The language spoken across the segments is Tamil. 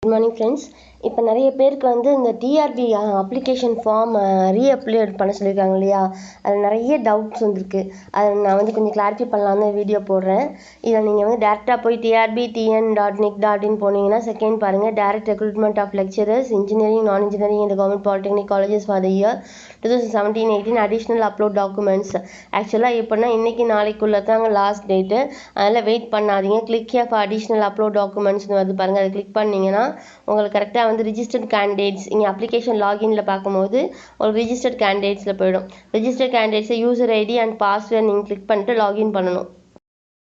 Good morning friends. இப்போ நிறைய பேருக்கு வந்து இந்த டிஆர்பி அப்ளிகேஷன் ஃபார்ம் ரீஅப்லோட் பண்ண சொல்லியிருக்காங்க இல்லையா, அதில் நிறைய டவுட்ஸ் வந்துருக்கு. அதை நான் வந்து கொஞ்சம் கிளாரிஃபை பண்ணலான்னு வீடியோ போடுறேன். இதில் நீங்கள் வந்து டேரெக்டாக போய் trbtn.nic.in போனீங்கன்னா செகண்ட் பாருங்கள், direct recruitment of lecturers engineering non engineering இந்த government polytechnic colleges for the year 2017-18 additional upload documents. ஆக்சுவலாக எப்படின்னா இன்றைக்கி நாளைக்குள்ளே தாங்க லாஸ்ட் டேட்டு, அதில் வெயிட் பண்ணாதீங்க. Click here for additional upload டாக்குமெண்ட்ஸ்னு வருது பாருங்கள், அதை கிளிக் பண்ணிங்கன்னா உங்களுக்கு கரெக்டாக வந்து ரிஜிஸ்டர்ட் கேண்டிடேட்ஸ் இங்கே அப்ளிகேஷன் லாகின்ல பார்க்கும்போது உங்களுக்கு ரிஜிஸ்டர்ட் கேண்டிடேட்ஸில் போயிடும். ரிஜிஸ்டர்ட் கேண்டிடேட்ஸை யூசர் ஐடி அண்ட் பாஸ்வேர்ட் நீங்கள் கிளிக் பண்ணிட்டு லாகின் பண்ணணும்.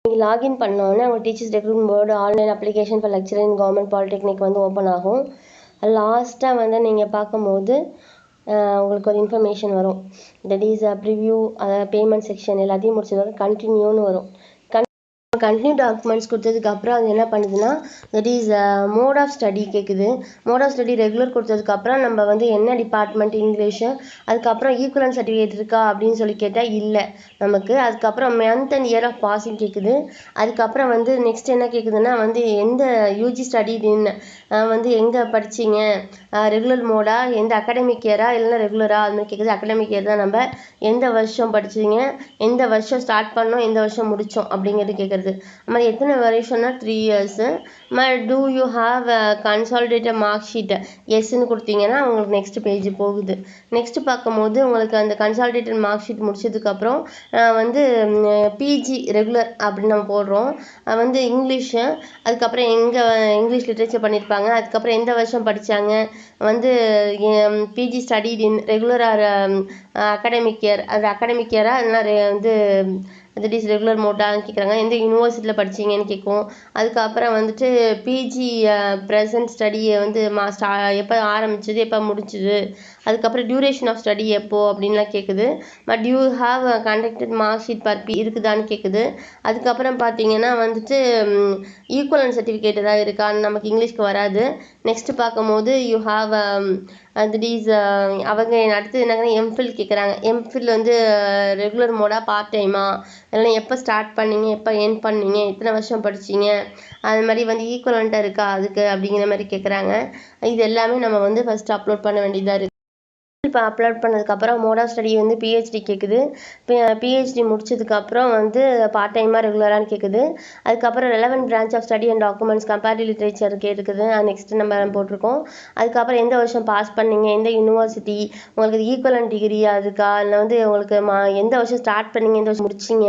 நீங்கள் லாகின் பண்ணோன்னே உங்கள் teachers recruitment board online application for lecture in government polytechnic வந்து ஓப்பன் ஆகும். லாஸ்ட்டாக வந்து நீங்கள் பார்க்கும்போது உங்களுக்கு ஒரு இன்ஃபர்மேஷன் வரும். தட் இஸ் ப்ரிவ்யூ, அதாவது பேமெண்ட் செக்ஷன் எல்லாத்தையும் முடிச்சது கண்டினியூன்னு வரும். கண்டினியூ டாக்குமெண்ட்ஸ் கொடுத்ததுக்கப்புறம் அது என்ன பண்ணுதுன்னா that is mode of study கேட்குது. மோட் ஆஃப் ஸ்டடி ரெகுலர் கொடுத்ததுக்கப்புறம் நம்ம வந்து என்ன டிபார்ட்மெண்ட் இங்கிலீஷு, அதுக்கப்புறம் ஈக்குவலன்ட் சர்டிஃபிகேட் இருக்கா அப்படின்னு சொல்லி கேட்டால் இல்லை நமக்கு. அதுக்கப்புறம் month and year of passing கேட்குது. அதுக்கப்புறம் வந்து நெக்ஸ்ட் என்ன கேட்குதுன்னா வந்து எந்த யூஜி ஸ்டடின்னு வந்து எங்கே படிச்சிங்க, ரெகுலர் மோடா, எந்த அகாடமிக் இயரா இல்லைன்னா ரெகுலரா, அது மாதிரி கேட்குது. அகாடமிக் இயர் தான் நம்ம எந்த வருஷம் படிச்சிங்க, எந்த வருஷம் ஸ்டார்ட் பண்ணோம், எந்த வருஷம் முடித்தோம் அப்படிங்கிறது கேட்குறது. அது மாதிரி எத்தனை வருஷம்னா 3 years. Do you have consolidated mark sheet, எஸ்ன்னு கொடுத்தீங்கன்னா உங்களுக்கு நெக்ஸ்ட் பேஜ் போகுது. நெக்ஸ்ட் பார்க்கும்போது உங்களுக்கு அந்த கன்சாலிடேட்டட் மார்க் ஷீட் முடிச்சதுக்கப்புறம் வந்து பிஜி ரெகுலர் அப்படின்னு நம்ம போடுறோம். வந்து இங்கிலீஷு, அதுக்கப்புறம் இங்கிலீஷ் லிட்ரேச்சர் பண்ணியிருப்பாங்க. அதுக்கப்புறம் எந்த வருஷம் படித்தாங்க, வந்து PG studied in regular or academic year, அது அகாடமிக் இயராக இல்லைனா வந்து தட் இஸ் ரெகுலர் மோட்டான்னு கேட்குறாங்க. எந்த யூனிவர்சிட்டியில் படிச்சிங்கன்னு கேட்கும். அதுக்கப்புறம் வந்துட்டு பிஜி ப்ரெசன்ட் ஸ்டடியை வந்து எப்போ ஆரம்பிச்சது, எப்போ முடிச்சுது, அதுக்கப்புறம் டியூரேஷன் ஆஃப் ஸ்டடி எப்போ அப்படின்லாம் கேட்குது. But you have conducted mark sheet இருக்குதான்னு கேட்குது. அதுக்கப்புறம் பார்த்தீங்கன்னா வந்துட்டு ஈக்குவலன்ட் சர்டிஃபிகேட் ஏதாவது இருக்கான்னு நமக்கு இங்கிலீஷ்க்கு வராது. நெக்ஸ்ட் பார்க்கும்போது யூ ஹாவ் தட் இஸ் அவங்க அடுத்து என்னங்கன்னா எம்ஃபில் கேட்குறாங்க. எம்ஃபில் வந்து ரெகுலர் மோடா பார்ட் டைமா, இல்லைன்னா எப்போ ஸ்டார்ட் பண்ணீங்க, எப்போ எண்ட் பண்ணீங்க, எத்தனை வருஷம் படிச்சிங்க, அது மாதிரி வந்து ஈக்குவலண்ட்டாக இருக்கா அதுக்கு அப்படிங்கிற மாதிரி கேட்குறாங்க. இது எல்லாமே நம்ம வந்து ஃபஸ்ட்டு அப்லோட் பண்ண வேண்டியதாக இருக்குது. இப்போ அப்லோட் பண்ணதுக்கப்புறம் மோட் ஆஃப் ஸ்டடி வந்து பிஹெச்டி கேட்குது. பிஹெச்டி முடிச்சதுக்கப்புறம் வந்து பார்ட் டைமாக ரெகுலரானு கேட்குது. அதுக்கப்புறம் relevant branch of study and documents comparative literature கேட்குது. நெக்ஸ்ட் நம்ம போட்டிருக்கோம். அதுக்கப்புறம் எந்த வருஷம் பாஸ் பண்ணீங்க, எந்த யூனிவர்சிட்டி, உங்களுக்கு ஈக்குவலன்ட் டிகிரி அதுக்கா, இல்லை வந்து உங்களுக்கு எந்த வருஷம் ஸ்டார்ட் பண்ணீங்க, எந்த வருஷம் முடிச்சிங்க,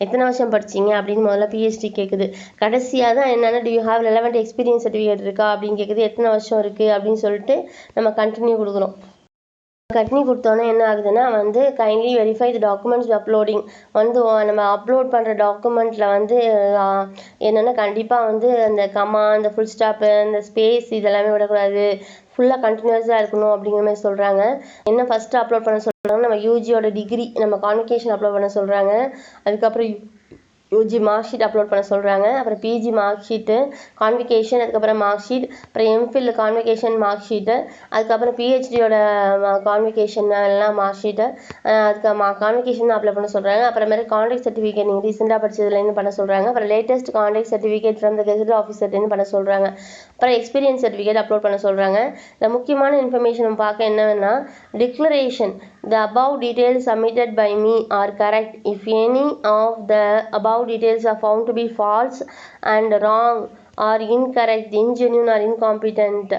எத்தனை வருஷம் படிச்சிங்க அப்படின்னு முதல்ல பிஹெச்டி கேட்குது. கடைசியாக தான் என்னென்னா to you have relevant experience certificate இருக்கா அப்படின்னு கேட்குது. எத்தனை வருஷம் இருக்குது அப்படின்னு சொல்லிட்டு நம்ம கண்டினியூ கொடுக்குறோம். கண்டினியூ கொடுத்தோன்னே என்ன ஆகுதுன்னா வந்து kindly verify the documents uploading, வந்து நம்ம அப்லோட் பண்ணுற டாக்குமெண்ட்டில் வந்து என்னென்னா கண்டிப்பாக வந்து அந்த கமா, இந்த ஃபுல் ஸ்டாப்பு, இந்த ஸ்பேஸ் இதெல்லாமே விடக்கூடாது, ஃபுல்லாக கண்டினியூஸாக இருக்கணும் அப்படிங்கிற மாதிரி சொல்கிறாங்க. என்ன ஃபஸ்ட்டு அப்லோட் பண்ண சொல்கிறாங்க, நம்ம யூஜியோட டிகிரி, நம்ம கான்வெகேஷன் அப்லோட் பண்ண சொல்கிறாங்க. அதுக்கப்புறம் யூஜி மார்க் ஷீட் அப்லோட் பண்ண சொல்கிறாங்க. அப்புறம் பிஜி மார்க் ஷீட்டு, கான்வெகேஷன், அதுக்கப்புறம் மார்க் ஷீட், அப்புறம் எம்ஃபில் கான்வெகேஷன் மார்க் ஷீட்டு, அதுக்கப்புறம் பிஹெச்டியோட கான்வெகேஷன் எல்லாம் மார்க் ஷீட்டு, அதுக்கு கான்வெகேஷன் அப்லோட் பண்ண சொல்கிறாங்க. அப்புறமேலே கான்ட்ராக்ட் சர்டிஃபிகேட் நீங்கள் ரீசெண்டாக படிச்சதுலேருந்து பண்ண சொல்கிறாங்க. அப்புறம் latest contract certificate from the gazette ஆஃபீஸர்லேருந்து பண்ண சொல்கிறாங்க. அப்புறம் எக்ஸ்பீரியன்ஸ் சர்டிஃபிகேட் அப்லோட் பண்ண சொல்கிறாங்க. இந்த முக்கியமான இன்ஃபர்மேஷன் பார்க்க என்னன்னா declaration, the above details submitted by me are correct. If any of the above details are found to be false and wrong or incorrect, ingenuine or incompetent,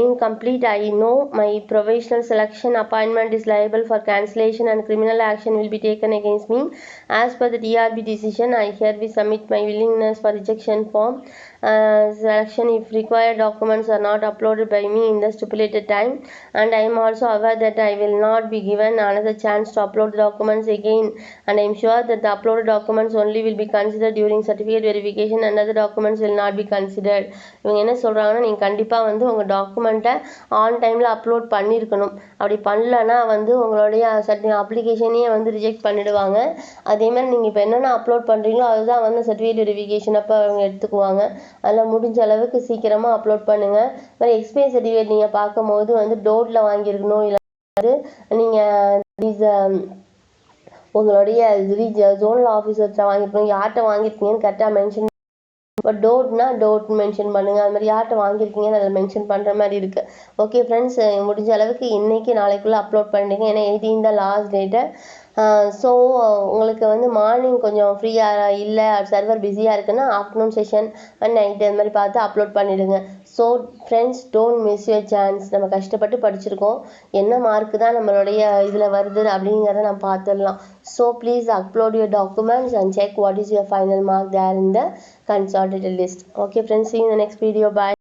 incomplete, I know my provisional selection appointment is liable for cancellation and criminal action will be taken against me. As per the TRB decision, I hereby submit my willingness for rejection form selection if required documents are not uploaded by me in the stipulated time, and I am also aware that I will not be given another chance to upload the documents again, and I am sure that the uploaded documents only will be considered during certificate verification and other documents will not be considered. இவங்க என்ன சொல்கிறாங்கன்னா நீங்கள் கண்டிப்பாக வந்து உங்கள் டாக்குமெண்ட்டை ஆன் டைமில் அப்லோட் பண்ணியிருக்கணும். அப்படி பண்ணலன்னா வந்து உங்களுடைய அப்ளிகேஷனையே வந்து ரிஜெக்ட் பண்ணிவிடுவாங்க. அதேமாதிரி நீங்கள் இப்போ என்னென்ன அப்லோட் பண்ணுறீங்களோ அதுதான் வந்து சர்டிஃபிகேட் வெரிஃபிகேஷன் அப்போ அவங்க எடுத்துக்குவாங்க. அதில் முடிஞ்ச அளவுக்கு சீக்கிரமாக அப்லோட் பண்ணுங்கள். மாதிரி எக்ஸ்பீரியன்ஸ் சர்டிஃபிகேட் நீங்கள் பார்க்கும்போது வந்து டோட்டில் வாங்கியிருக்கணும், இல்லை நீங்கள் உங்களுடைய ஜோனல் ஆஃபீஸர்கிட்ட வாங்கியிருக்கணும், யார்கிட்ட வாங்கியிருக்கீங்கன்னு கரெக்டாக மென்ஷன் டோட்னா டோட் மென்ஷன் பண்ணுங்கள். அது மாதிரி யார்கிட்ட வாங்கியிருக்கீங்கன்னு அதில் மென்ஷன் பண்ணுற மாதிரி இருக்குது. ஓகே ஃப்ரெண்ட்ஸ், முடிஞ்ச அளவுக்கு இன்றைக்கி நாளைக்குள்ளே அப்லோட் பண்ணிடுங்க. ஏன்னா 18 தான் லாஸ்ட் டேட்டு. ஸோ உங்களுக்கு வந்து மார்னிங் கொஞ்சம் ஃப்ரீயாக இல்லை, சர்வர் பிஸியாக இருக்குன்னா ஆஃப்டர்நூன் செஷன் நைட்டு அது மாதிரி பார்த்து அப்லோட் பண்ணிவிடுங்க. So friends, don't miss your chance. நம்ம கஷ்டப்பட்டு படிச்சிருக்கோம், என்ன மார்க்கு தான் நம்மளுடைய இதில் வருது அப்படிங்கிறத நம்ம பார்த்துடலாம். So please upload your documents and check what is your final mark there in the consolidated list. Okay friends, see you in the next video. Bye.